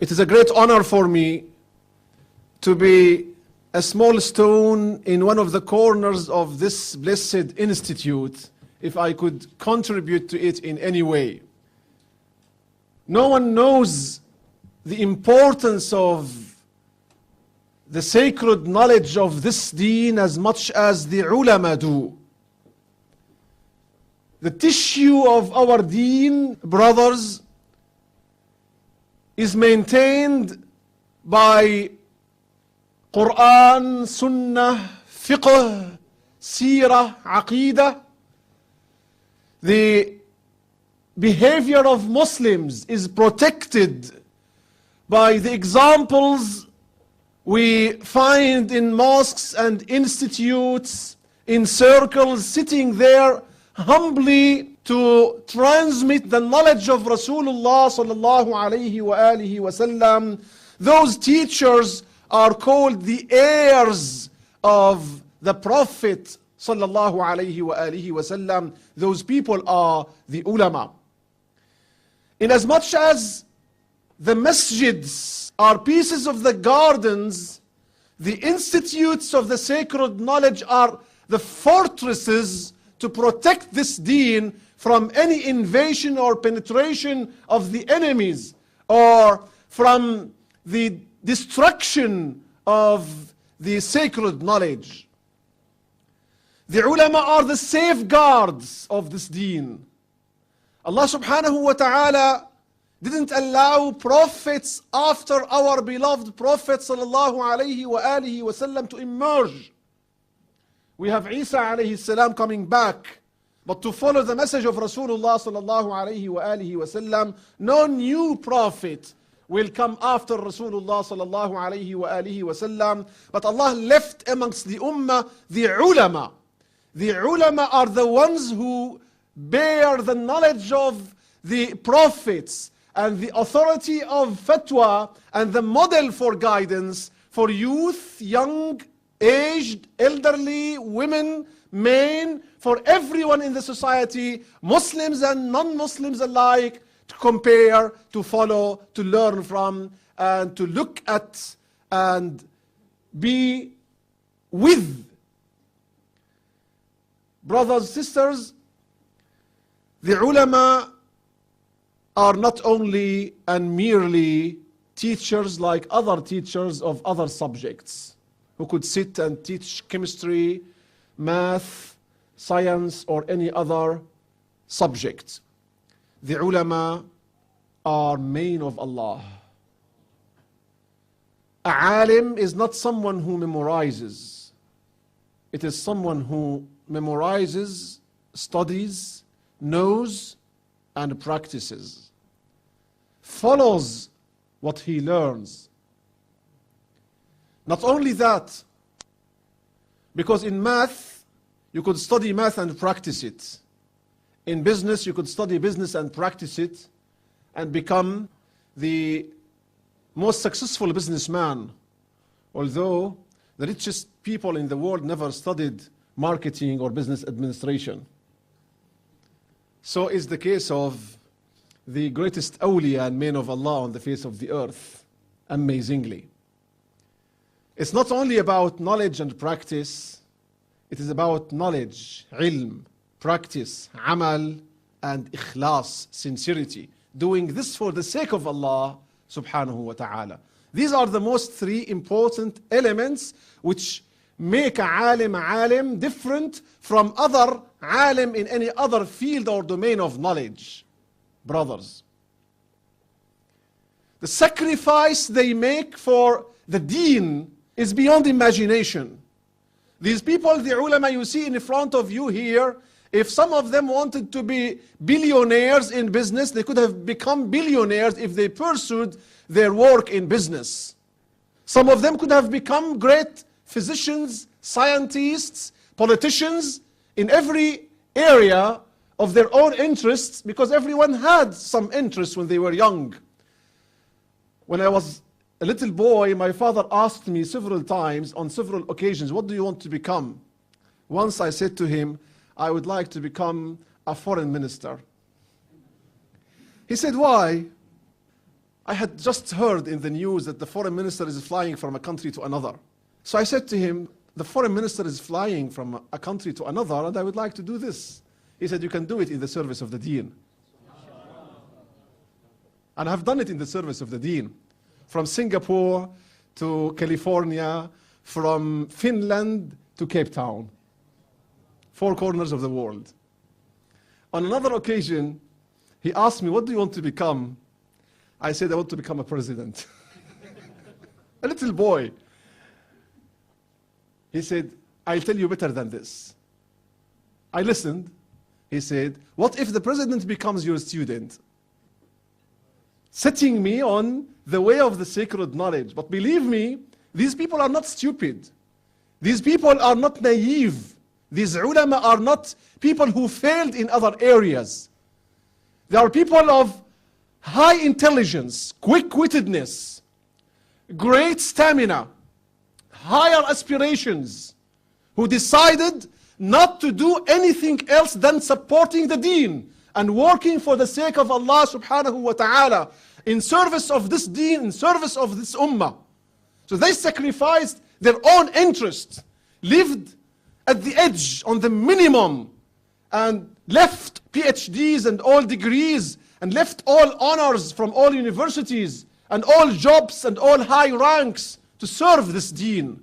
It is a great honor for me to be a small stone in one of the corners of this blessed institute, if I could contribute to it in any way. No one knows the importance of the sacred knowledge of this deen as much as the ulama do. The tissue of our deen, brothers, is maintained by Quran, Sunnah, Fiqh, Seerah, Aqidah. The behavior of Muslims is protected by the examples we find in mosques and institutes, in circles, sitting there humbly to transmit the knowledge of Rasulullah sallallahu alayhi wa alihi wa sallam. Those teachers are called the heirs of the Prophet sallallahu alayhi wa alihi wa sallam. Those people are the ulama. Inasmuch as the masjids are pieces of the gardens, the institutes of the sacred knowledge are the fortresses to protect this deen from any invasion or penetration of the enemies, or from the destruction of the sacred knowledge. The ulama are the safeguards of this deen. Allah subhanahu wa ta'ala didn't allow prophets after our beloved Prophet sallallahu alayhi wa alihi wa sallam to emerge. We have Isa alayhi salam coming back, but to follow the message of Rasulullah sallallahu alayhi wa alihi wa sallam, no new prophet will come after Rasulullah sallallahu alayhi wa alihi wa sallam. But Allah left amongst the ummah the ulama. The ulama are the ones who bear the knowledge of the prophets and the authority of fatwa and the model for guidance for youth, young, aged, elderly, women, men, for everyone in the society, Muslims and non-Muslims alike, to compare, to follow, to learn from, and to look at and be with. Brothers, sisters, the ulama are not only and merely teachers like other teachers of other subjects who could sit and teach chemistry, math, science, or any other subject. The ulama are men of Allah. A alim is not someone who memorizes. It is someone who memorizes, studies, knows, and practices, follows what he learns. Not only that, because in math, you could study math and practice it. In business, you could study business and practice it and become the most successful businessman, although the richest people in the world never studied marketing or business administration. So is the case of the greatest awliya and men of Allah on the face of the earth, amazingly. It's not only about knowledge and practice, it is about knowledge, ilm, practice, amal, and ikhlas, sincerity. Doing this for the sake of Allah subhanahu wa ta'ala. These are the most three important elements which make a alim different from other alim in any other field or domain of knowledge. Brothers, the sacrifice they make for the deen is beyond imagination. These people, the ulama you see in front of you here, if some of them wanted to be billionaires in business, they could have become billionaires if they pursued their work in business. Some of them could have become great physicians, scientists, politicians in every area of their own interests, because everyone had some interest when they were young. When I was a little boy, my father asked me several times on several occasions, what do you want to become? Once I said to him, I would like to become a foreign minister. He said, why? I had just heard in the news that the foreign minister is flying from a country to another. So I said to him, the foreign minister is flying from a country to another, and I would like to do this. He said, you can do it in the service of the deen. And I've done it in the service of the deen. From Singapore to California, from Finland to Cape Town. 4 corners of the world. On another occasion, he asked me, what do you want to become? I said, I want to become a president. A little boy. He said, I'll tell you better than this. I listened. He said, what if the president becomes your student? Setting me on the way of the sacred knowledge. But believe me, these people are not stupid. These people are not naive. These ulama are not people who failed in other areas. They are people of high intelligence, quick-wittedness, great stamina, higher aspirations, who decided not to do anything else than supporting the deen and working for the sake of Allah subhanahu wa ta'ala in service of this deen, in service of this ummah. So they sacrificed their own interests, lived at the edge, on the minimum, and left PhDs and all degrees, and left all honors from all universities, and all jobs and all high ranks to serve this deen.